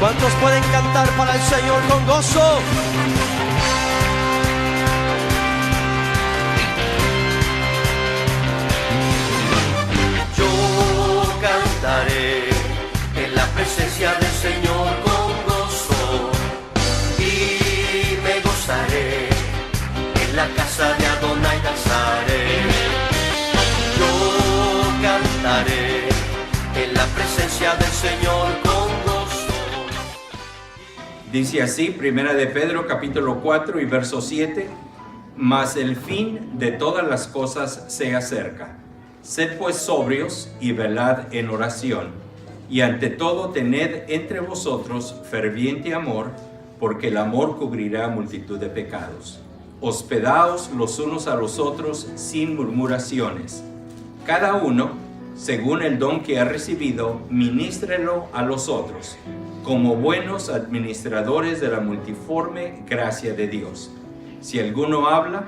¿Cuántos pueden cantar para el Señor con gozo? Yo cantaré en la presencia del Señor con gozo y me gozaré, en la casa de Adonai danzaré. Yo cantaré en la presencia del Señor con gozo. Dice así, Primera de Pedro, capítulo 4 y verso 7, mas el fin de todas las cosas se acerca. Sed pues sobrios y velad en oración, y ante todo tened entre vosotros ferviente amor, porque el amor cubrirá multitud de pecados. Hospedaos los unos a los otros sin murmuraciones. Cada uno, según el don que ha recibido, ministrelo a los otros, como buenos administradores de la multiforme gracia de Dios. Si alguno habla,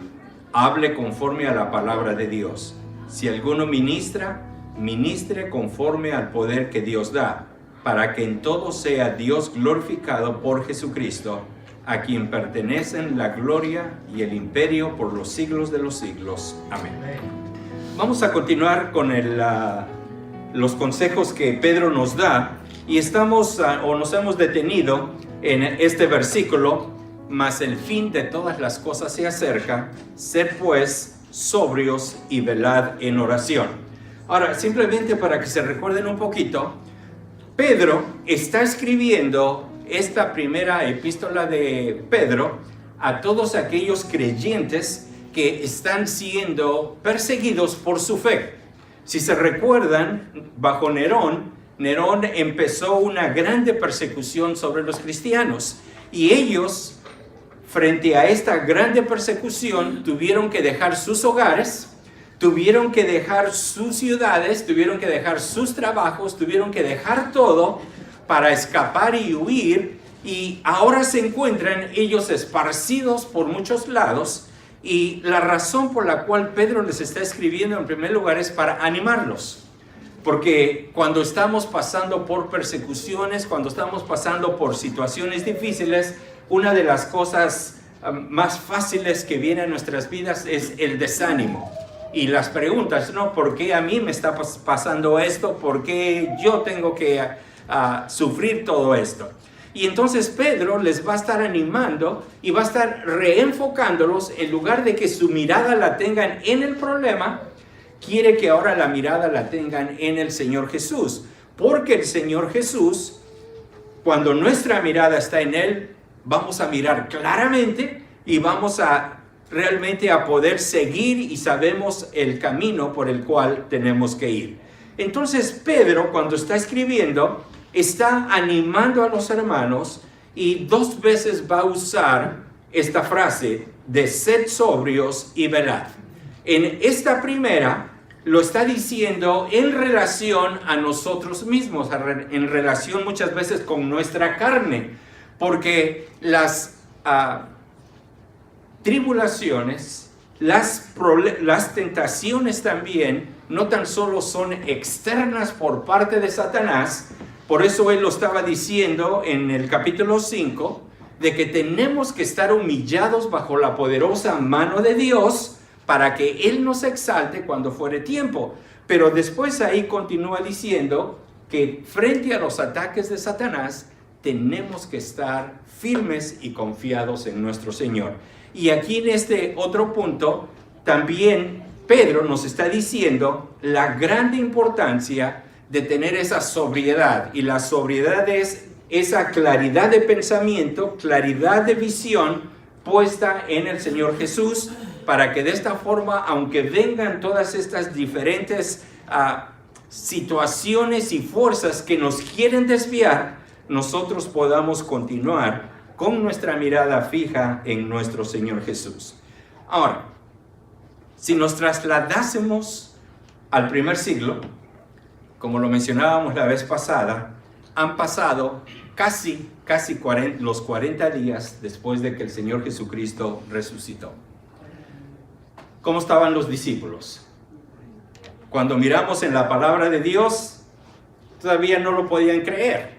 hable conforme a la palabra de Dios. Si alguno ministra, ministre conforme al poder que Dios da, para que en todo sea Dios glorificado por Jesucristo, a quien pertenecen la gloria y el imperio por los siglos de los siglos. Amén. Vamos a continuar con los consejos que Pedro nos da, y nos hemos detenido en este versículo, mas el fin de todas las cosas se acerca, sed pues sobrios y velad en oración. Ahora, simplemente para que se recuerden un poquito, Pedro está escribiendo esta primera epístola de Pedro a todos aquellos creyentes que están siendo perseguidos por su fe. Si se recuerdan, bajo Nerón empezó una grande persecución sobre los cristianos, y ellos, frente a esta grande persecución, tuvieron que dejar sus hogares, tuvieron que dejar sus ciudades, tuvieron que dejar sus trabajos, tuvieron que dejar todo para escapar y huir, y ahora se encuentran ellos esparcidos por muchos lados. Y la razón por la cual Pedro les está escribiendo en primer lugar es para animarlos. Porque cuando estamos pasando por persecuciones, cuando estamos pasando por situaciones difíciles, una de las cosas más fáciles que viene a nuestras vidas es el desánimo. Y las preguntas, ¿no? ¿Por qué a mí me está pasando esto? ¿Por qué yo tengo que sufrir todo esto? Y entonces Pedro les va a estar animando y va a estar reenfocándolos. En lugar de que su mirada la tengan en el problema, quiere que ahora la mirada la tengan en el Señor Jesús. Porque el Señor Jesús, cuando nuestra mirada está en Él, vamos a mirar claramente y vamos a realmente a poder seguir, y sabemos el camino por el cual tenemos que ir. Entonces Pedro, cuando está escribiendo, está animando a los hermanos, y 2 veces va a usar esta frase de sed sobrios y velad. En esta primera lo está diciendo en relación a nosotros mismos, en relación muchas veces con nuestra carne, porque las tribulaciones, las tentaciones también, no tan solo son externas por parte de Satanás. Por eso él lo estaba diciendo en el capítulo 5, de que tenemos que estar humillados bajo la poderosa mano de Dios para que Él nos exalte cuando fuere tiempo. Pero después ahí continúa diciendo que frente a los ataques de Satanás tenemos que estar firmes y confiados en nuestro Señor. Y aquí en este otro punto también Pedro nos está diciendo la grande importancia de tener esa sobriedad. Y la sobriedad es esa claridad de pensamiento, claridad de visión puesta en el Señor Jesús, para que de esta forma, aunque vengan todas estas diferentes situaciones y fuerzas que nos quieren desviar, nosotros podamos continuar con nuestra mirada fija en nuestro Señor Jesús. Ahora, si nos trasladásemos al primer siglo, como lo mencionábamos la vez pasada, han pasado casi los 40 días después de que el Señor Jesucristo resucitó. ¿Cómo estaban los discípulos? Cuando miramos en la palabra de Dios, todavía no lo podían creer.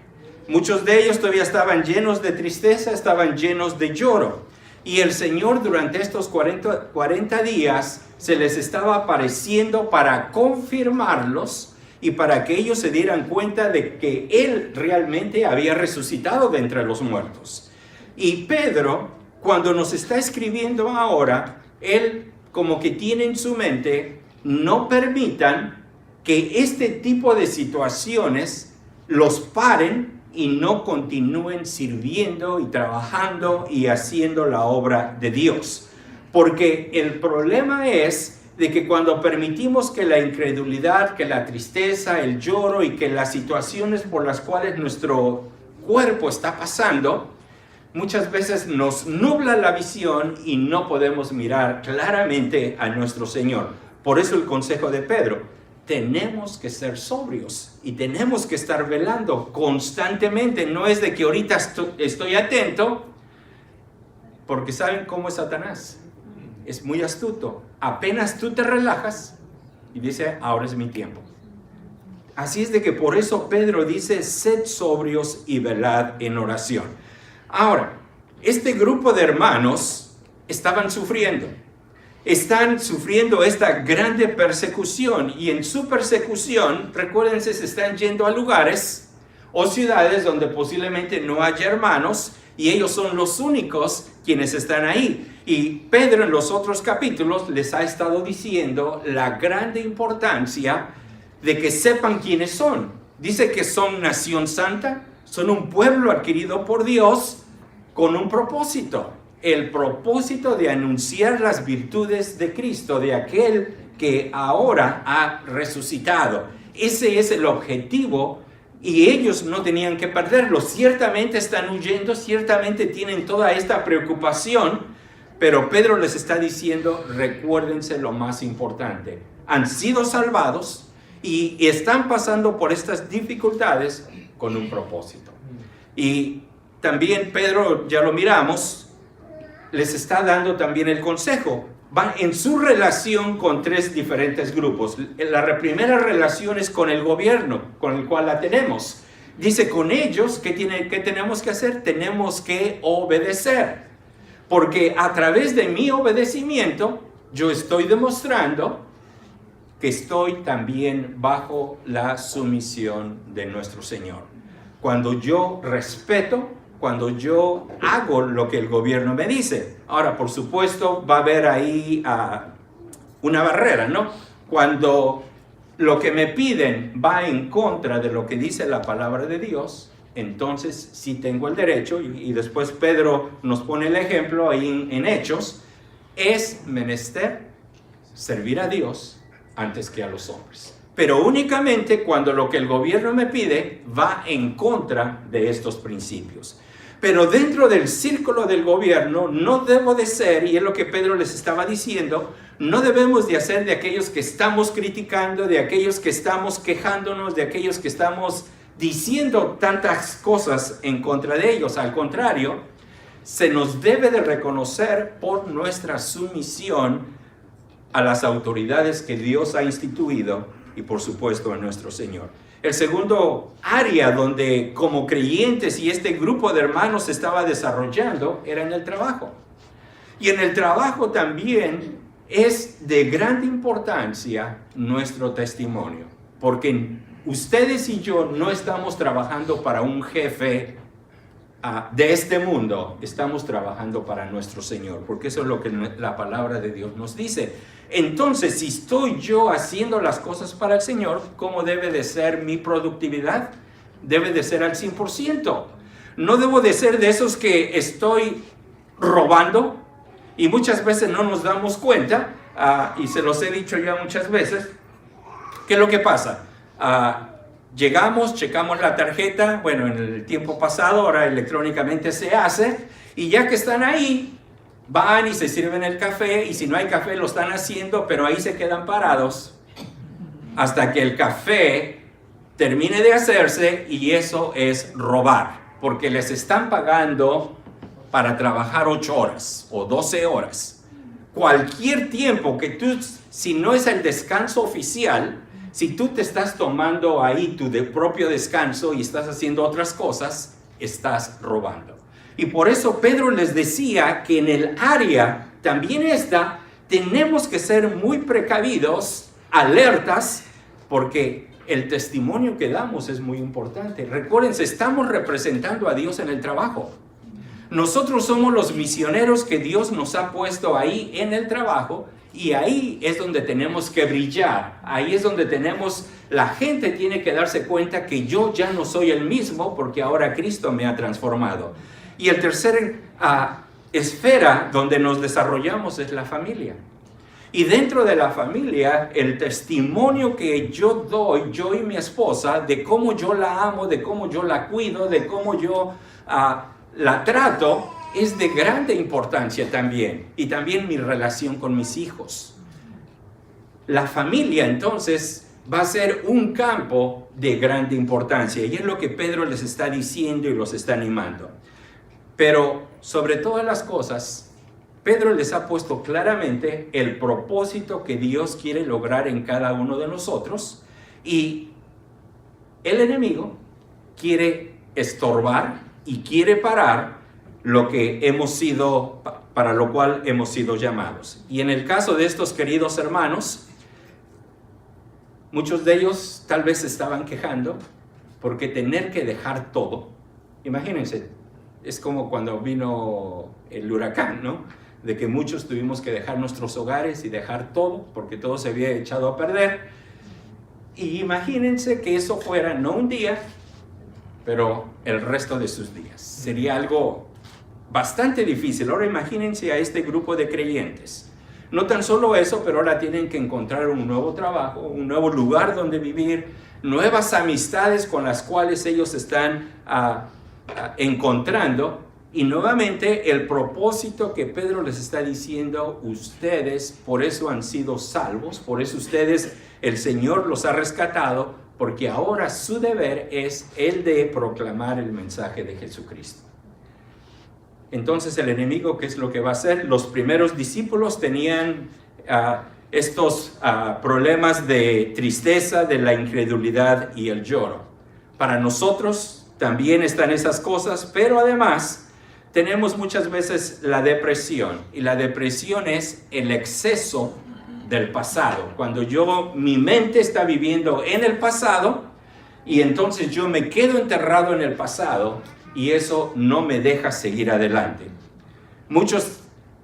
Muchos de ellos todavía estaban llenos de tristeza, estaban llenos de lloro. Y el Señor durante estos 40 días se les estaba apareciendo para confirmarlos y para que ellos se dieran cuenta de que Él realmente había resucitado de entre los muertos. Y Pedro, cuando nos está escribiendo ahora, él como que tiene en su mente, no permitan que este tipo de situaciones los paren y no continúen sirviendo y trabajando y haciendo la obra de Dios. Porque el problema es de que cuando permitimos que la incredulidad, que la tristeza, el lloro y que las situaciones por las cuales nuestro cuerpo está pasando, muchas veces nos nubla la visión y no podemos mirar claramente a nuestro Señor. Por eso el consejo de Pedro: tenemos que ser sobrios y tenemos que estar velando constantemente. No es de que ahorita estoy atento, porque ¿saben cómo es Satanás? Es muy astuto. Apenas tú te relajas y dice: ahora es mi tiempo. Así es de que por eso Pedro dice: sed sobrios y velad en oración. Ahora, este grupo de hermanos estaban sufriendo. Están sufriendo esta grande persecución, y en su persecución, recuérdense, se están yendo a lugares o ciudades donde posiblemente no haya hermanos, y ellos son los únicos quienes están ahí. Y Pedro en los otros capítulos les ha estado diciendo la grande importancia de que sepan quiénes son. Dice que son nación santa, son un pueblo adquirido por Dios con un propósito. El propósito de anunciar las virtudes de Cristo, de aquel que ahora ha resucitado. Ese es el objetivo y ellos no tenían que perderlo. Ciertamente están huyendo, ciertamente tienen toda esta preocupación, pero Pedro les está diciendo: recuérdense lo más importante. Han sido salvados y están pasando por estas dificultades con un propósito. Y también Pedro, ya lo miramos, les está dando también el consejo. Va en su relación con tres diferentes grupos. La primera relación es con el gobierno, con el cual la tenemos. Dice: con ellos, ¿qué tenemos que hacer? Tenemos que obedecer. Porque a través de mi obedecimiento, yo estoy demostrando que estoy también bajo la sumisión de nuestro Señor. Cuando yo respeto, cuando yo hago lo que el gobierno me dice. Ahora, por supuesto, va a haber ahí una barrera, ¿no? Cuando lo que me piden va en contra de lo que dice la palabra de Dios, entonces sí tengo el derecho, y después Pedro nos pone el ejemplo ahí en Hechos, es menester servir a Dios antes que a los hombres. Pero únicamente cuando lo que el gobierno me pide va en contra de estos principios. Pero dentro del círculo del gobierno no debo de ser, y es lo que Pedro les estaba diciendo, no debemos de hacer de aquellos que estamos criticando, de aquellos que estamos quejándonos, de aquellos que estamos diciendo tantas cosas en contra de ellos. Al contrario, se nos debe de reconocer por nuestra sumisión a las autoridades que Dios ha instituido y por supuesto a nuestro Señor. El segundo área donde como creyentes y este grupo de hermanos se estaba desarrollando era en el trabajo. Y en el trabajo también es de gran importancia nuestro testimonio, porque ustedes y yo no estamos trabajando para un jefe de este mundo, estamos trabajando para nuestro Señor, porque eso es lo que la palabra de Dios nos dice. Entonces, si estoy yo haciendo las cosas para el Señor, ¿cómo debe de ser mi productividad? Debe de ser al 100%. No debo de ser de esos que estoy robando, y muchas veces no nos damos cuenta, y se los he dicho ya muchas veces. ¿Qué es lo que pasa? Llegamos, checamos la tarjeta, bueno, en el tiempo pasado, ahora electrónicamente se hace, y ya que están ahí, van y se sirven el café, y si no hay café lo están haciendo, pero ahí se quedan parados hasta que el café termine de hacerse, y eso es robar, porque les están pagando para trabajar 8 horas o 12 horas. Cualquier tiempo que tú, si no es el descanso oficial, Si tú te estás tomando ahí tu propio descanso y estás haciendo otras cosas, estás robando. Y por eso Pedro les decía que en el área también esta, tenemos que ser muy precavidos, alertas, porque el testimonio que damos es muy importante. Recuérdense, estamos representando a Dios en el trabajo. Nosotros somos los misioneros que Dios nos ha puesto ahí en el trabajo, y ahí es donde tenemos que brillar. Ahí es donde la gente tiene que darse cuenta que yo ya no soy el mismo, porque ahora Cristo me ha transformado. Y el tercer esfera donde nos desarrollamos es la familia. Y dentro de la familia, el testimonio que yo doy, yo y mi esposa, de cómo yo la amo, de cómo yo la cuido, de cómo yo la trato, es de grande importancia también. Y también mi relación con mis hijos. La familia, entonces, va a ser un campo de grande importancia. Y es lo que Pedro les está diciendo y los está animando. Pero sobre todas las cosas, Pedro les ha puesto claramente el propósito que Dios quiere lograr en cada uno de nosotros, y el enemigo quiere estorbar y quiere parar lo que para lo cual hemos sido llamados. Y en el caso de estos queridos hermanos, muchos de ellos tal vez se estaban quejando porque tener que dejar todo, imagínense, es como cuando vino el huracán, ¿no? De que muchos tuvimos que dejar nuestros hogares y dejar todo, porque todo se había echado a perder. Y imagínense que eso fuera no un día, pero el resto de sus días. Sería algo bastante difícil. Ahora imagínense a este grupo de creyentes. No tan solo eso, pero ahora tienen que encontrar un nuevo trabajo, un nuevo lugar donde vivir, nuevas amistades con las cuales ellos están encontrando. Y nuevamente el propósito que Pedro les está diciendo, ustedes por eso han sido salvos, por eso ustedes, el Señor los ha rescatado, porque ahora su deber es el de proclamar el mensaje de Jesucristo. Entonces el enemigo, ¿qué es lo que va a hacer? Los primeros discípulos tenían estos problemas de tristeza, de la incredulidad y el lloro. Para nosotros también están esas cosas, pero además tenemos muchas veces la depresión, y la depresión es el exceso del pasado. Cuando mi mente está viviendo en el pasado, y entonces yo me quedo enterrado en el pasado, y eso no me deja seguir adelante. Muchos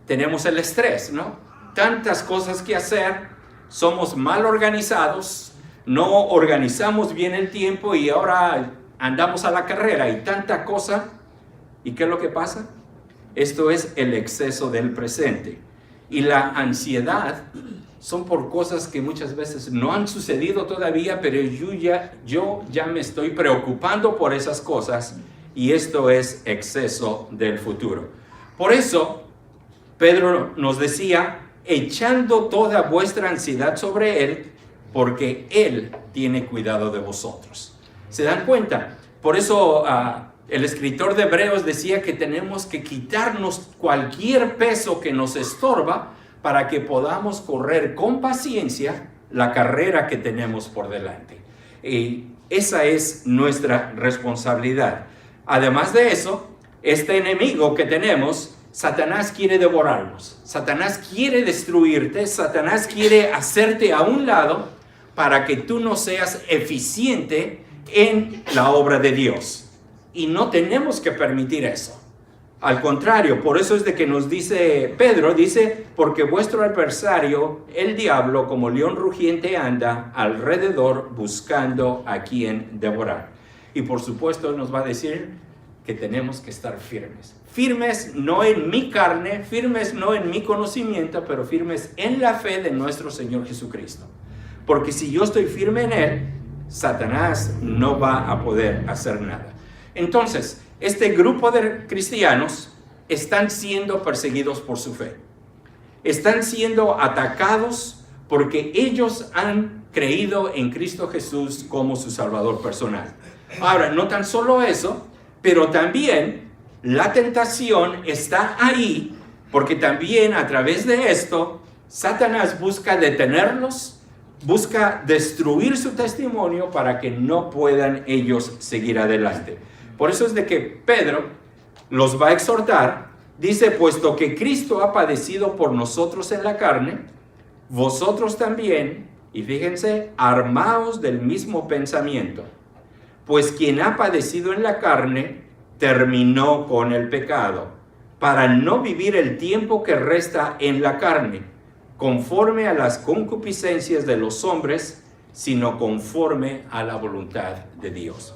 tenemos el estrés, ¿no? Tantas cosas que hacer, somos mal organizados, no organizamos bien el tiempo, y ahora andamos a la carrera, y tanta cosa. ¿Y qué es lo que pasa? Esto es el exceso del presente. Y la ansiedad son por cosas que muchas veces no han sucedido todavía, pero yo ya me estoy preocupando por esas cosas, y esto es exceso del futuro. Por eso, Pedro nos decía, echando toda vuestra ansiedad sobre Él, porque Él tiene cuidado de vosotros. ¿Se dan cuenta? Por eso el escritor de Hebreos decía que tenemos que quitarnos cualquier peso que nos estorba para que podamos correr con paciencia la carrera que tenemos por delante. Y esa es nuestra responsabilidad. Además de eso, este enemigo que tenemos, Satanás quiere devorarnos. Satanás quiere destruirte. Satanás quiere hacerte a un lado para que tú no seas eficiente en la obra de Dios. Y no tenemos que permitir eso. Al contrario, por eso es de que nos dice Pedro, dice, porque vuestro adversario, el diablo, como león rugiente anda alrededor buscando a quien devorar. Y por supuesto nos va a decir que tenemos que estar firmes. Firmes no en mi carne, firmes no en mi conocimiento, pero firmes en la fe de nuestro Señor Jesucristo. Porque si yo estoy firme en Él, Satanás no va a poder hacer nada. Entonces, este grupo de cristianos están siendo perseguidos por su fe. Están siendo atacados porque ellos han creído en Cristo Jesús como su Salvador personal. Ahora, no tan solo eso, pero también la tentación está ahí, porque también a través de esto, Satanás busca detenerlos busca destruir su testimonio para que no puedan ellos seguir adelante. Por eso es de que Pedro los va a exhortar. Dice, puesto que Cristo ha padecido por nosotros en la carne, vosotros también, y fíjense, armaos del mismo pensamiento. Pues quien ha padecido en la carne, terminó con el pecado, para no vivir el tiempo que resta en la carne, conforme a las concupiscencias de los hombres, sino conforme a la voluntad de Dios.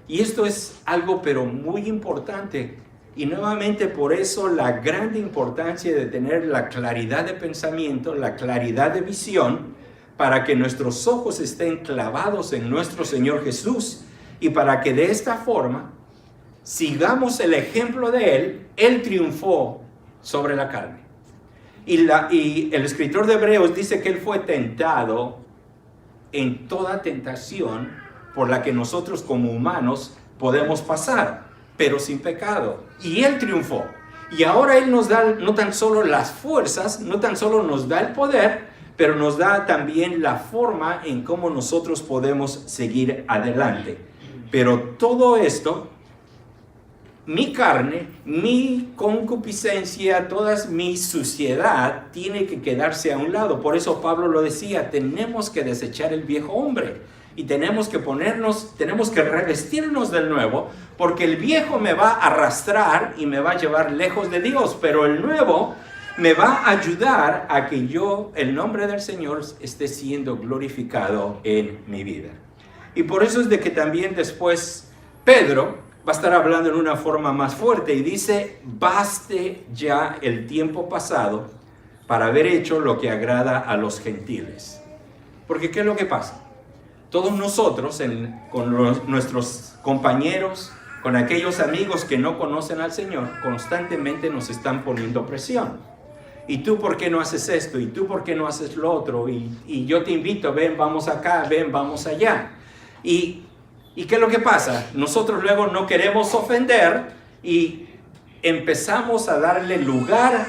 Y esto es algo pero muy importante, y nuevamente por eso la grande importancia de tener la claridad de pensamiento, la claridad de visión, para que nuestros ojos estén clavados en nuestro Señor Jesús, y para que de esta forma sigamos el ejemplo de Él. Él triunfó sobre la carne. Y el escritor de Hebreos dice que Él fue tentado en toda tentación por la que nosotros como humanos podemos pasar, pero sin pecado. Y Él triunfó. Y ahora Él nos da no tan solo las fuerzas, no tan solo nos da el poder, pero nos da también la forma en cómo nosotros podemos seguir adelante. Pero todo esto, mi carne, mi concupiscencia, toda mi suciedad tiene que quedarse a un lado. Por eso Pablo lo decía, tenemos que desechar el viejo hombre y tenemos que revestirnos del nuevo, porque el viejo me va a arrastrar y me va a llevar lejos de Dios, pero el nuevo me va a ayudar a que el nombre del Señor esté siendo glorificado en mi vida. Y por eso es de que también después Pedro va a estar hablando en una forma más fuerte y dice, baste ya el tiempo pasado para haber hecho lo que agrada a los gentiles. Porque ¿qué es lo que pasa? Todos nosotros, con nuestros compañeros, con aquellos amigos que no conocen al Señor, constantemente nos están poniendo presión. ¿Y tú por qué no haces esto? ¿Y tú por qué no haces lo otro? Y yo te invito, ven, vamos acá, ven, vamos allá. ¿Y qué es lo que pasa? Nosotros luego no queremos ofender y empezamos a darle lugar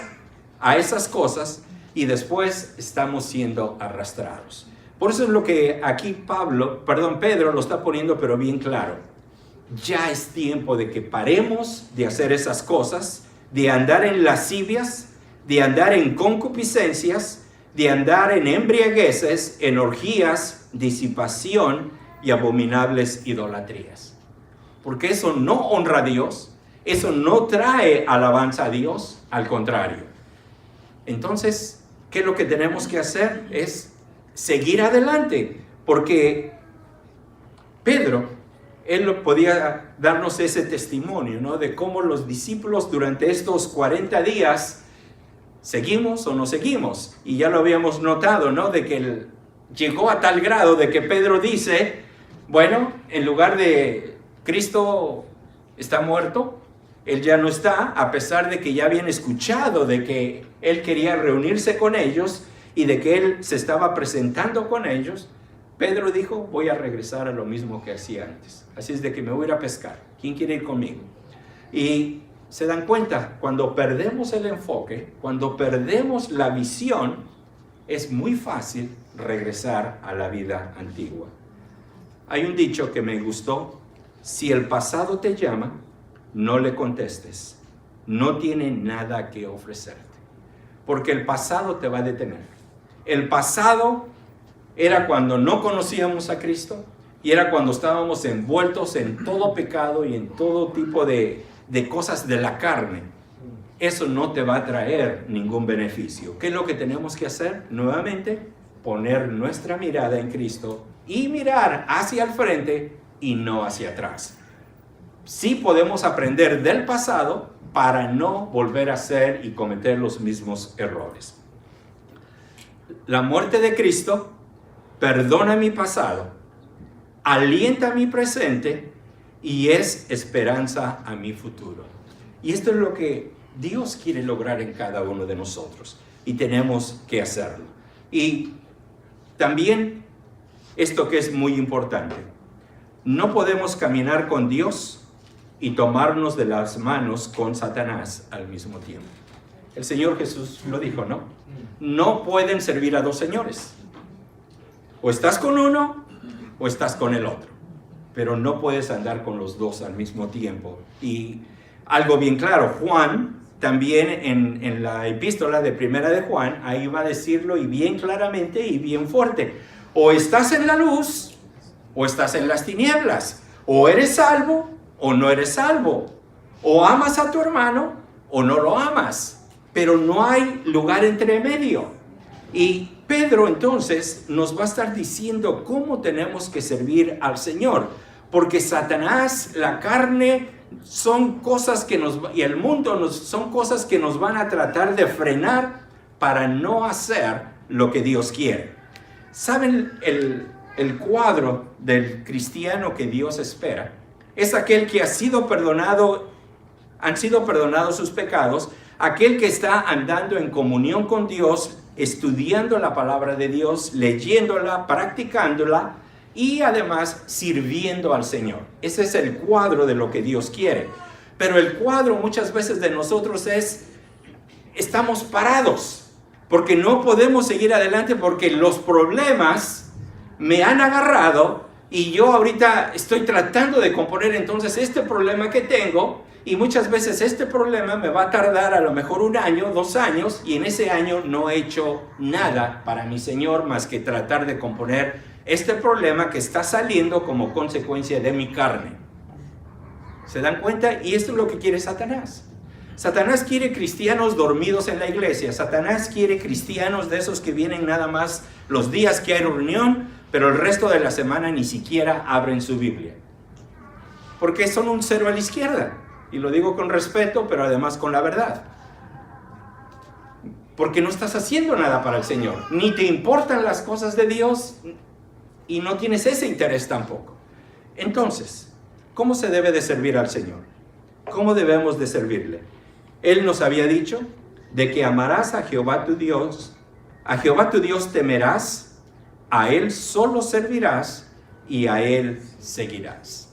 a esas cosas y después estamos siendo arrastrados. Por eso es lo que aquí Pedro lo está poniendo pero bien claro. Ya es tiempo de que paremos de hacer esas cosas, de andar en lascivias, de andar en concupiscencias, de andar en embriagueces, en orgías, disipación y abominables idolatrías. Porque eso no honra a Dios, eso no trae alabanza a Dios, al contrario. Entonces, ¿qué es lo que tenemos que hacer? Es seguir adelante, porque Pedro, él podía darnos ese testimonio, ¿no? De cómo los discípulos durante estos 40 días ¿seguimos o no seguimos? Y ya lo habíamos notado, ¿no? De que llegó a tal grado de que Pedro dice, bueno, en lugar de Cristo está muerto, Él ya no está, a pesar de que ya habían escuchado de que Él quería reunirse con ellos y de que Él se estaba presentando con ellos. Pedro dijo, voy a regresar a lo mismo que hacía antes. Así es de que me voy a ir a pescar. ¿Quién quiere ir conmigo? Y se dan cuenta, cuando perdemos el enfoque, cuando perdemos la visión, es muy fácil regresar a la vida antigua. Hay un dicho que me gustó, si el pasado te llama, no le contestes, no tiene nada que ofrecerte, porque el pasado te va a detener. El pasado era cuando no conocíamos a Cristo y era cuando estábamos envueltos en todo pecado y en todo tipo de cosas de la carne. Eso no te va a traer ningún beneficio. ¿Qué es lo que tenemos que hacer? Nuevamente, poner nuestra mirada en Cristo y mirar hacia el frente y no hacia atrás. Sí podemos aprender del pasado para no volver a hacer y cometer los mismos errores. La muerte de Cristo perdona mi pasado, alienta mi presente y es esperanza a mi futuro. Y esto es lo que Dios quiere lograr en cada uno de nosotros y tenemos que hacerlo. Y también esto que es muy importante, no podemos caminar con Dios y tomarnos de las manos con Satanás al mismo tiempo. El Señor Jesús lo dijo, ¿no? No pueden servir a dos señores. O estás con uno o estás con el otro. Pero no puedes andar con los dos al mismo tiempo. Y algo bien claro, Juan también en la epístola de Primera de Juan, ahí va a decirlo y bien claramente y bien fuerte. O estás en la luz o estás en las tinieblas. O eres salvo o no eres salvo. O amas a tu hermano o no lo amas. Pero no hay lugar entre medio. Y Pedro entonces nos va a estar diciendo cómo tenemos que servir al Señor. Porque Satanás, la carne, son cosas que y el mundo son cosas que nos van a tratar de frenar para no hacer lo que Dios quiere. ¿Saben el cuadro del cristiano que Dios espera? Es aquel que han sido perdonados sus pecados, aquel que está andando en comunión con Dios, estudiando la palabra de Dios, leyéndola, practicándola y además sirviendo al Señor. Ese es el cuadro de lo que Dios quiere. Pero el cuadro muchas veces de nosotros estamos parados, porque no podemos seguir adelante porque los problemas me han agarrado y yo ahorita estoy tratando de componer entonces este problema que tengo. Y muchas veces este problema me va a tardar a lo mejor 1 año, 2 años, y en ese año no he hecho nada para mi Señor más que tratar de componer este problema que está saliendo como consecuencia de mi carne. ¿Se dan cuenta? Y esto es lo que quiere Satanás. Satanás quiere cristianos dormidos en la iglesia. Satanás quiere cristianos de esos que vienen nada más los días que hay reunión, pero el resto de la semana ni siquiera abren su Biblia. Porque son un cero a la izquierda. Y lo digo con respeto, pero además con la verdad. Porque no estás haciendo nada para el Señor. Ni te importan las cosas de Dios y no tienes ese interés tampoco. Entonces, ¿cómo se debe de servir al Señor? ¿Cómo debemos de servirle? Él nos había dicho de que amarás a Jehová tu Dios temerás, a Él solo servirás y a Él seguirás.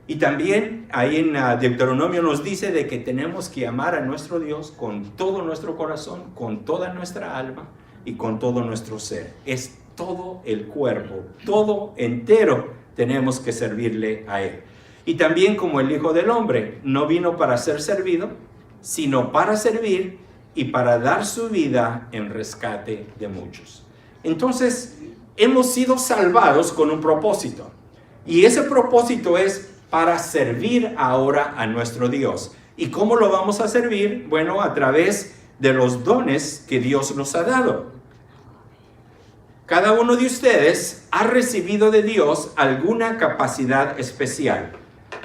Y también ahí en Deuteronomio nos dice de que tenemos que amar a nuestro Dios con todo nuestro corazón, con toda nuestra alma y con todo nuestro ser. Es todo el cuerpo, todo entero tenemos que servirle a Él. Y también como el Hijo del Hombre no vino para ser servido, sino para servir y para dar su vida en rescate de muchos. Entonces, hemos sido salvados con un propósito. Y ese propósito es para servir ahora a nuestro Dios. ¿Y cómo lo vamos a servir? Bueno, a través de los dones que Dios nos ha dado. Cada uno de ustedes ha recibido de Dios alguna capacidad especial.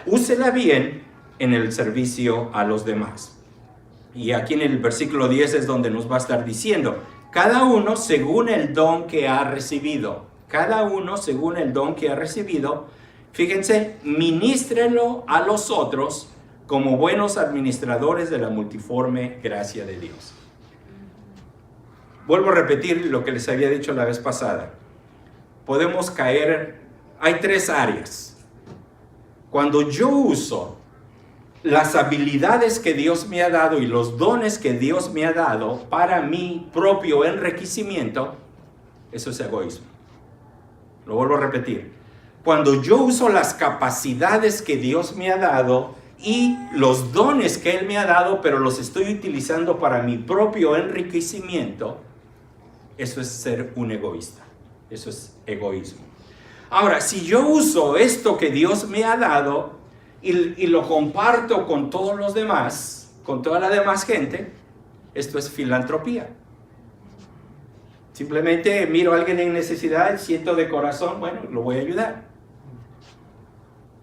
Úsela bien en el servicio a los demás. Y aquí en el versículo 10 es donde nos va a estar diciendo, cada uno según el don que ha recibido. Cada uno según el don que ha recibido. Fíjense, ministrelo a los otros como buenos administradores de la multiforme gracia de Dios. Vuelvo a repetir lo que les había dicho la vez pasada. Podemos caer, hay 3 áreas. Cuando yo uso las habilidades que Dios me ha dado y los dones que Dios me ha dado para mi propio enriquecimiento, eso es egoísmo. Lo vuelvo a repetir. Cuando yo uso las capacidades que Dios me ha dado y los dones que Él me ha dado, pero los estoy utilizando para mi propio enriquecimiento, eso es ser un egoísta. Eso es egoísmo. Ahora, si yo uso esto que Dios me ha dado y lo comparto con todos los demás, con toda la demás gente, esto es filantropía. Simplemente miro a alguien en necesidad, siento de corazón, bueno, lo voy a ayudar.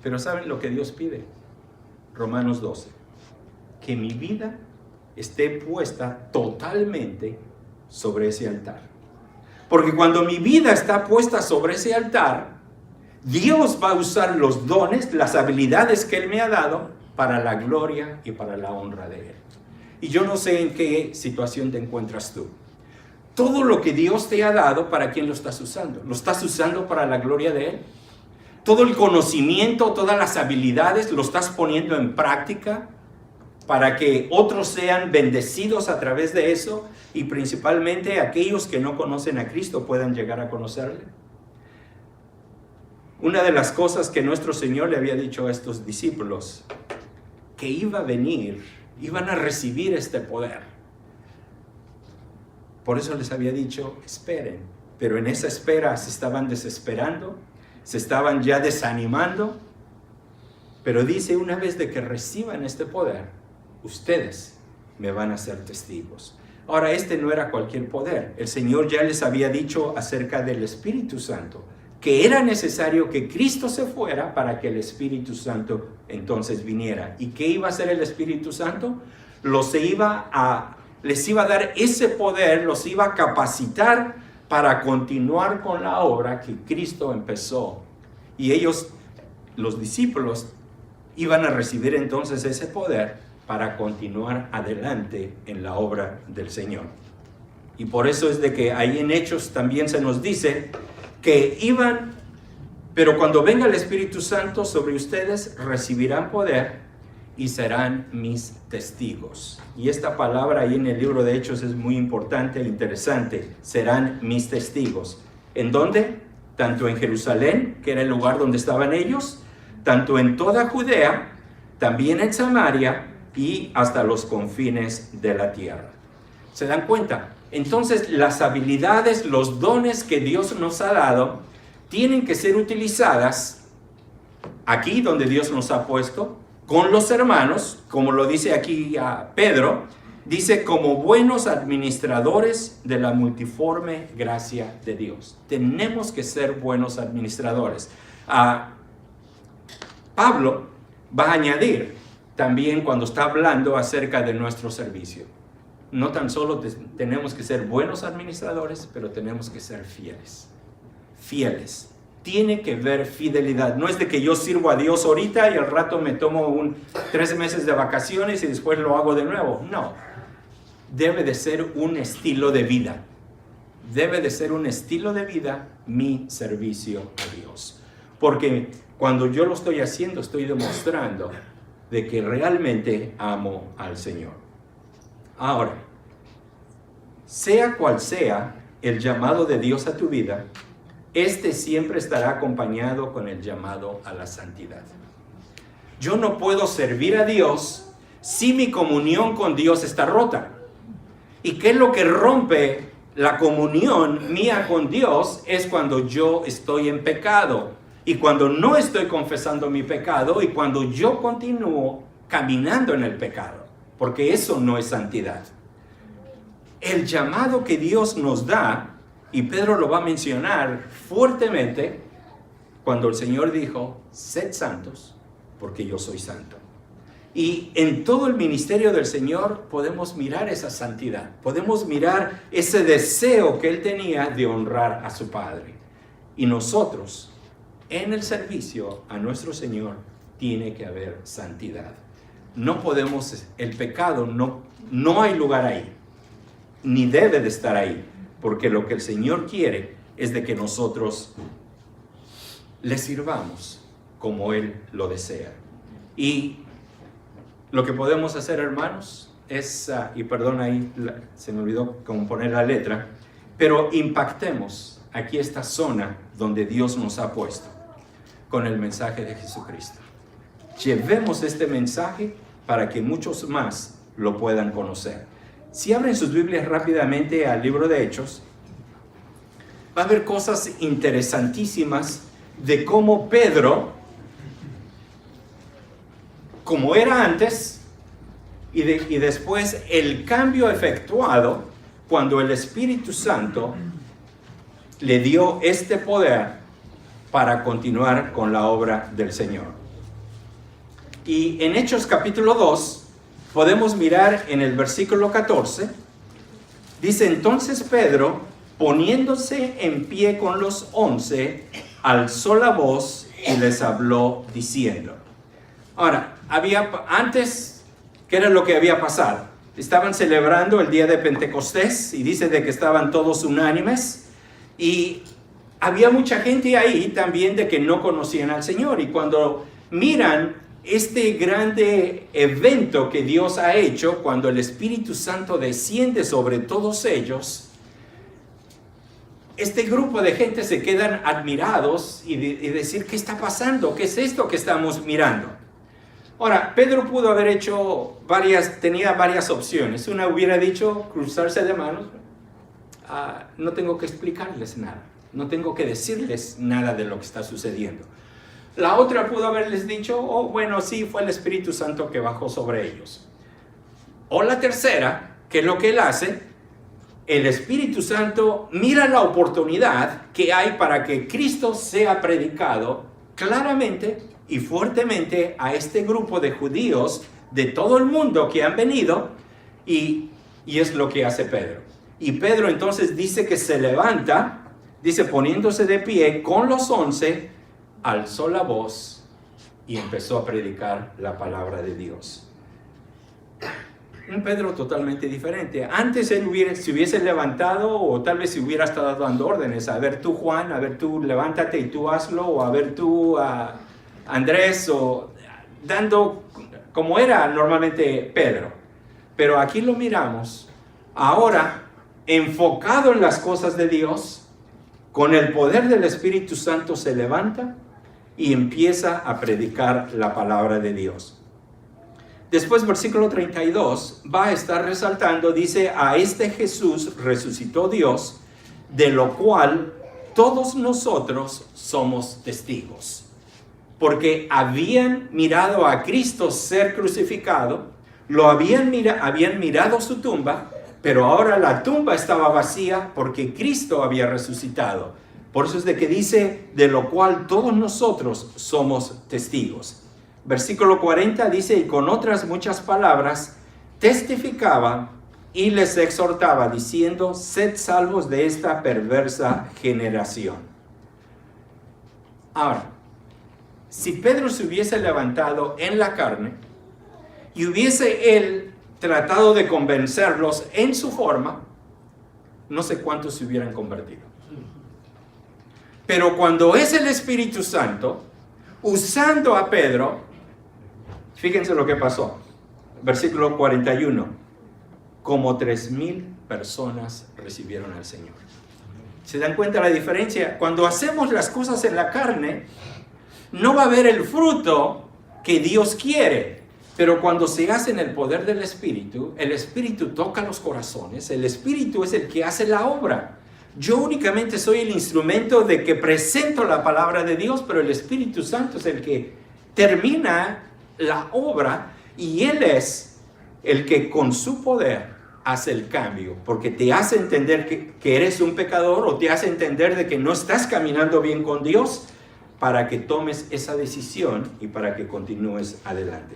Pero ¿saben lo que Dios pide? Romanos 12. Que mi vida esté puesta totalmente sobre ese altar. Porque cuando mi vida está puesta sobre ese altar, Dios va a usar los dones, las habilidades que Él me ha dado para la gloria y para la honra de Él. Y yo no sé en qué situación te encuentras tú. Todo lo que Dios te ha dado, ¿para quién lo estás usando? ¿Lo estás usando para la gloria de Él? Todo el conocimiento, todas las habilidades, ¿lo estás poniendo en práctica para que otros sean bendecidos a través de eso y principalmente aquellos que no conocen a Cristo puedan llegar a conocerle. Una de las cosas que nuestro Señor le había dicho a estos discípulos, que iba a venir, iban a recibir este poder. Por eso les había dicho, esperen. Pero en esa espera se estaban desesperando, se estaban ya desanimando. Pero dice, una vez de que reciban este poder, ustedes me van a ser testigos. Ahora, este no era cualquier poder. El Señor ya les había dicho acerca del Espíritu Santo, que era necesario que Cristo se fuera para que el Espíritu Santo entonces viniera. ¿Y qué iba a hacer el Espíritu Santo? Les iba a dar ese poder, los iba a capacitar para continuar con la obra que Cristo empezó. Y ellos, los discípulos, iban a recibir entonces ese poder para continuar adelante en la obra del Señor. Y por eso es de que ahí en Hechos también se nos dice que iban, pero cuando venga el Espíritu Santo sobre ustedes, recibirán poder y serán mis testigos. Y esta palabra ahí en el libro de Hechos es muy importante e interesante. Serán mis testigos. ¿En dónde? Tanto en Jerusalén, que era el lugar donde estaban ellos, tanto en toda Judea, también en Samaria y hasta los confines de la tierra. ¿Se dan cuenta? Entonces las habilidades, los dones que Dios nos ha dado, tienen que ser utilizadas aquí donde Dios nos ha puesto, con los hermanos, como lo dice aquí a Pedro, dice como buenos administradores de la multiforme gracia de Dios. Tenemos que ser buenos administradores. Pablo va a añadir también cuando está hablando acerca de nuestro servicio. No tan solo tenemos que ser buenos administradores, pero tenemos que ser fieles. Fieles. Tiene que ver fidelidad. No es de que yo sirvo a Dios ahorita y al rato me tomo 3 meses de vacaciones y después lo hago de nuevo. No. Debe de ser un estilo de vida. Debe de ser un estilo de vida mi servicio a Dios. Porque cuando yo lo estoy haciendo, estoy demostrando de que realmente amo al Señor. Ahora, sea cual sea el llamado de Dios a tu vida, este siempre estará acompañado con el llamado a la santidad. Yo no puedo servir a Dios si mi comunión con Dios está rota. ¿Y qué es lo que rompe la comunión mía con Dios? Es cuando yo estoy en pecado y cuando no estoy confesando mi pecado y cuando yo continúo caminando en el pecado, porque eso no es santidad. El llamado que Dios nos da, y Pedro lo va a mencionar fuertemente cuando el Señor dijo, sed santos, porque yo soy santo. Y en todo el ministerio del Señor podemos mirar esa santidad, podemos mirar ese deseo que Él tenía de honrar a su Padre. Y nosotros, en el servicio a nuestro Señor, tiene que haber santidad. No podemos, el pecado no hay lugar ahí, ni debe de estar ahí. Porque lo que el Señor quiere es de que nosotros le sirvamos como Él lo desea. Y lo que podemos hacer, hermanos, es, y perdón ahí, se me olvidó componer la letra, pero impactemos aquí esta zona donde Dios nos ha puesto con el mensaje de Jesucristo. Llevemos este mensaje para que muchos más lo puedan conocer. Si abren sus Biblias rápidamente al libro de Hechos, va a haber cosas interesantísimas de cómo Pedro, como era antes, y después el cambio efectuado cuando el Espíritu Santo le dio este poder para continuar con la obra del Señor. Y en Hechos capítulo 2, podemos mirar en el versículo 14, dice, entonces Pedro, poniéndose en pie con los 11, alzó la voz y les habló diciendo. Ahora, antes, ¿qué era lo que había pasado? Estaban celebrando el día de Pentecostés y dice de que estaban todos unánimes y había mucha gente ahí también de que no conocían al Señor. Y cuando miran este grande evento que Dios ha hecho cuando el Espíritu Santo desciende sobre todos ellos, este grupo de gente se quedan admirados y decir, ¿qué está pasando? ¿Qué es esto que estamos mirando? Ahora, Pedro pudo haber hecho tenía varias opciones. Una hubiera dicho, cruzarse de manos, no tengo que explicarles nada, no tengo que decirles nada de lo que está sucediendo. La otra pudo haberles dicho, oh, bueno, sí, fue el Espíritu Santo que bajó sobre ellos. O la tercera, que es lo que él hace, el Espíritu Santo mira la oportunidad que hay para que Cristo sea predicado claramente y fuertemente a este grupo de judíos de todo el mundo que han venido, y es lo que hace Pedro. Y Pedro entonces dice que se levanta, dice, poniéndose de pie con los 11, alzó la voz y empezó a predicar la palabra de Dios. Un Pedro totalmente diferente. Antes él se hubiese levantado, o tal vez se hubiera estado dando órdenes. A ver tú, Juan, a ver tú, levántate y tú hazlo, o a ver tú, Andrés, o dando como era normalmente Pedro. Pero aquí lo miramos ahora enfocado en las cosas de Dios, con el poder del Espíritu Santo se levanta y empieza a predicar la palabra de Dios. Después, versículo 32, va a estar resaltando, dice, a este Jesús resucitó Dios, de lo cual todos nosotros somos testigos. Porque habían mirado a Cristo ser crucificado, habían mirado su tumba, pero ahora la tumba estaba vacía porque Cristo había resucitado. Por eso es de que dice, de lo cual todos nosotros somos testigos. Versículo 40 dice, y con otras muchas palabras testificaba y les exhortaba, diciendo, sed salvos de esta perversa generación. Ahora, si Pedro se hubiese levantado en la carne y hubiese él tratado de convencerlos en su forma, no sé cuántos se hubieran convertido. Pero cuando es el Espíritu Santo usando a Pedro, fíjense lo que pasó. Versículo 41. Como 3,000 personas recibieron al Señor. ¿Se dan cuenta la diferencia? Cuando hacemos las cosas en la carne, no va a haber el fruto que Dios quiere. Pero cuando se hace en el poder del Espíritu, el Espíritu toca los corazones, el Espíritu es el que hace la obra. Yo únicamente soy el instrumento de que presento la palabra de Dios, pero el Espíritu Santo es el que termina la obra, y Él es el que con su poder hace el cambio, porque te hace entender que eres un pecador, o te hace entender de que no estás caminando bien con Dios, para que tomes esa decisión y para que continúes adelante.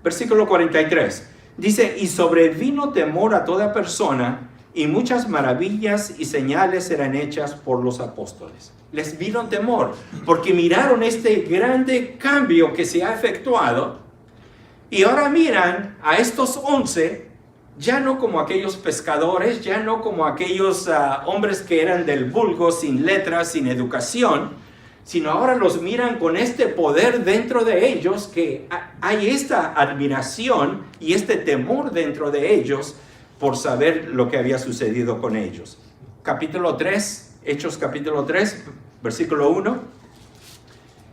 Versículo 43, dice, y sobrevino temor a toda persona, y muchas maravillas y señales eran hechas por los apóstoles. Les vino temor, porque miraron este grande cambio que se ha efectuado, y ahora miran a estos 11, ya no como aquellos pescadores, ya no como aquellos hombres que eran del vulgo, sin letras, sin educación, sino ahora los miran con este poder dentro de ellos, que hay esta admiración y este temor dentro de ellos por saber lo que había sucedido con ellos. Capítulo 3, Hechos capítulo 3, versículo 1,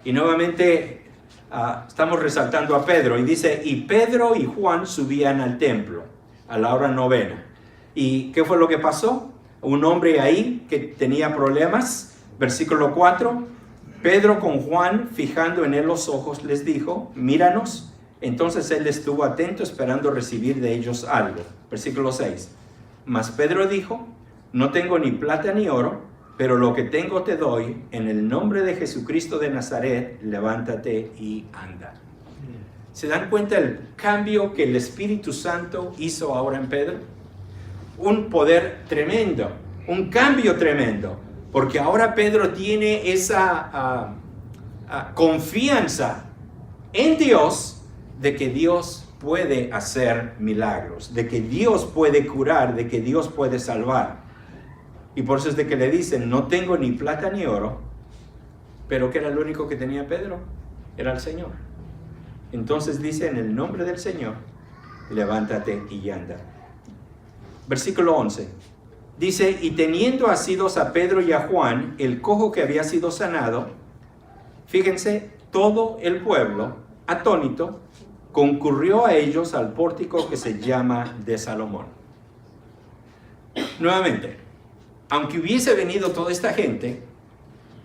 y nuevamente estamos resaltando a Pedro, y dice, y Pedro y Juan subían al templo a la hora 9. ¿Y qué fue lo que pasó? Un hombre ahí que tenía problemas, versículo 4, Pedro con Juan, fijando en él los ojos, les dijo, míranos. Entonces él estuvo atento, esperando recibir de ellos algo. Versículo 6. Mas Pedro dijo, no tengo ni plata ni oro, pero lo que tengo te doy. En el nombre de Jesucristo de Nazaret, levántate y anda. ¿Se dan cuenta el cambio que el Espíritu Santo hizo ahora en Pedro? Un poder tremendo, un cambio tremendo. Porque ahora Pedro tiene esa confianza en Dios, de que Dios puede hacer milagros, de que Dios puede curar, de que Dios puede salvar. Y por eso es de que le dicen, no tengo ni plata ni oro, pero ¿qué era lo único que tenía Pedro? Era el Señor. Entonces dice, en el nombre del Señor, levántate y anda. Versículo 11. Dice, y teniendo asidos a Pedro y a Juan, el cojo que había sido sanado, fíjense, todo el pueblo, atónito, concurrió a ellos al pórtico que se llama de Salomón. Nuevamente, aunque hubiese venido toda esta gente,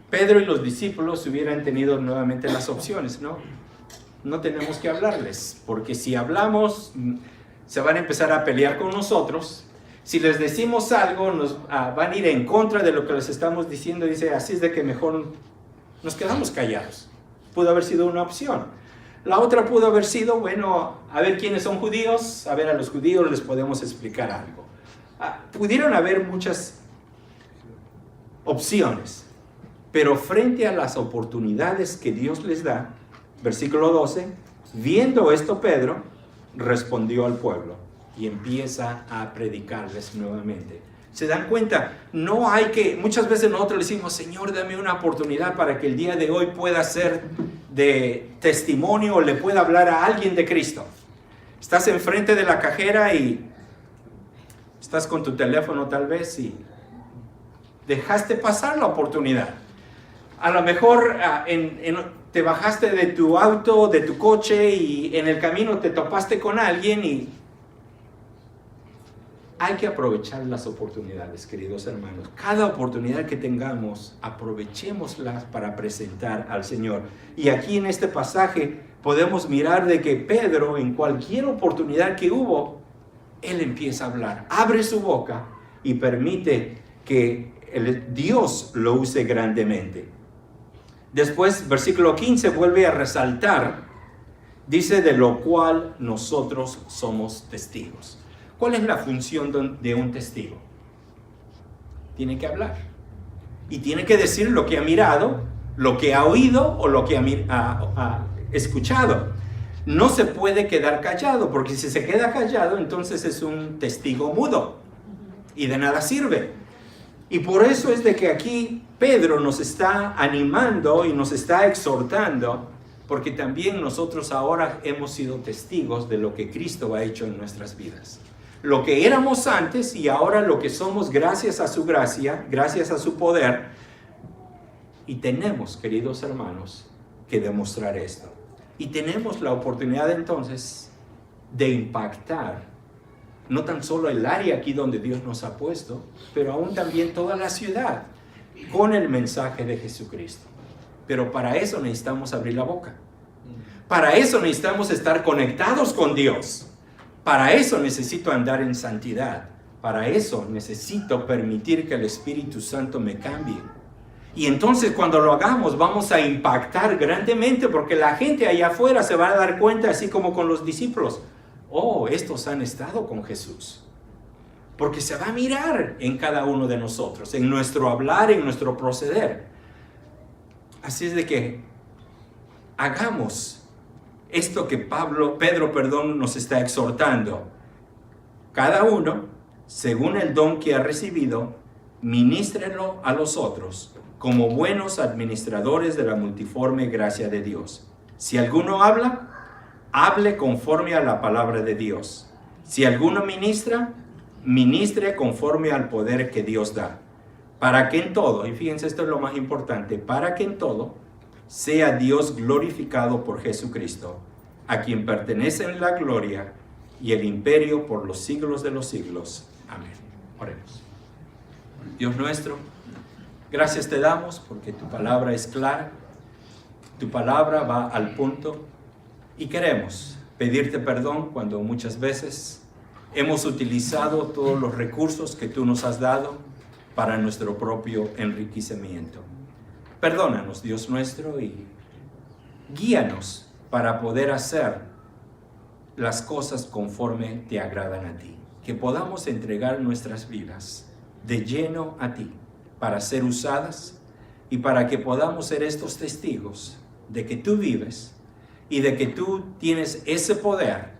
Pedro y los discípulos hubieran tenido nuevamente las opciones, ¿no? No tenemos que hablarles, porque si hablamos, se van a empezar a pelear con nosotros. Si les decimos algo, van a ir en contra de lo que les estamos diciendo. Dice, así es de que mejor nos quedamos callados. Pudo haber sido una opción. La otra pudo haber sido, bueno, a ver quiénes son judíos, a ver a los judíos les podemos explicar algo. Pudieron haber muchas opciones, pero frente a las oportunidades que Dios les da, versículo 12, viendo esto Pedro respondió al pueblo y empieza a predicarles nuevamente. ¿Se dan cuenta? No hay que, muchas veces nosotros le decimos, Señor, dame una oportunidad para que el día de hoy pueda ser de testimonio o le pueda hablar a alguien de Cristo. Estás enfrente de la cajera y estás con tu teléfono tal vez y dejaste pasar la oportunidad. A lo mejor te bajaste de tu auto, de tu coche y en el camino te topaste con alguien y hay que aprovechar las oportunidades, queridos hermanos. Cada oportunidad que tengamos, aprovechémoslas para presentar al Señor. Y aquí en este pasaje podemos mirar de que Pedro, en cualquier oportunidad que hubo, él empieza a hablar, abre su boca y permite que Dios lo use grandemente. Después, versículo 15 vuelve a resaltar, dice, de lo cual nosotros somos testigos. ¿Cuál es la función de un testigo? Tiene que hablar. Y tiene que decir lo que ha mirado, lo que ha oído o lo que ha escuchado. No se puede quedar callado, porque si se queda callado, entonces es un testigo mudo. Y de nada sirve. Y por eso es de que aquí Pedro nos está animando y nos está exhortando, porque también nosotros ahora hemos sido testigos de lo que Cristo ha hecho en nuestras vidas. Lo que éramos antes y ahora lo que somos gracias a su gracia, gracias a su poder. Y tenemos, queridos hermanos, que demostrar esto. Y tenemos la oportunidad entonces de impactar no tan solo el área aquí donde Dios nos ha puesto, pero aún también toda la ciudad con el mensaje de Jesucristo. Pero para eso necesitamos abrir la boca. Para eso necesitamos estar conectados con Dios. Para eso necesito andar en santidad. Para eso necesito permitir que el Espíritu Santo me cambie. Y entonces cuando lo hagamos vamos a impactar grandemente, porque la gente allá afuera se va a dar cuenta, así como con los discípulos. Oh, estos han estado con Jesús. Porque se va a mirar en cada uno de nosotros, en nuestro hablar, en nuestro proceder. Así es de que hagamos esto que Pedro, nos está exhortando. Cada uno, según el don que ha recibido, ministrelo a los otros, como buenos administradores de la multiforme gracia de Dios. Si alguno habla, hable conforme a la palabra de Dios. Si alguno ministra, ministre conforme al poder que Dios da. Para que en todo, y fíjense, esto es lo más importante, para que en todo sea Dios glorificado por Jesucristo, a quien pertenecen la gloria y el imperio por los siglos de los siglos. Amén. Oremos. Dios nuestro, gracias te damos porque tu palabra es clara, tu palabra va al punto y queremos pedirte perdón cuando muchas veces hemos utilizado todos los recursos que tú nos has dado para nuestro propio enriquecimiento. Perdónanos, Dios nuestro, y guíanos para poder hacer las cosas conforme te agradan a ti. Que podamos entregar nuestras vidas de lleno a ti para ser usadas y para que podamos ser estos testigos de que tú vives y de que tú tienes ese poder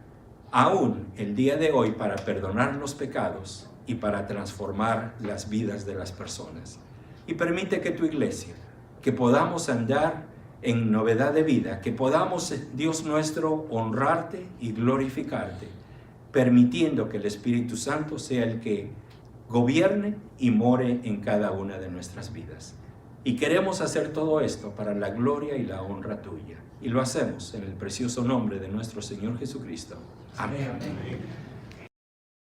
aún el día de hoy para perdonar los pecados y para transformar las vidas de las personas. Y permite que tu iglesia, que podamos andar en novedad de vida, que podamos, Dios nuestro, honrarte y glorificarte, permitiendo que el Espíritu Santo sea el que gobierne y more en cada una de nuestras vidas. Y queremos hacer todo esto para la gloria y la honra tuya. Y lo hacemos en el precioso nombre de nuestro Señor Jesucristo. Amén. Amén.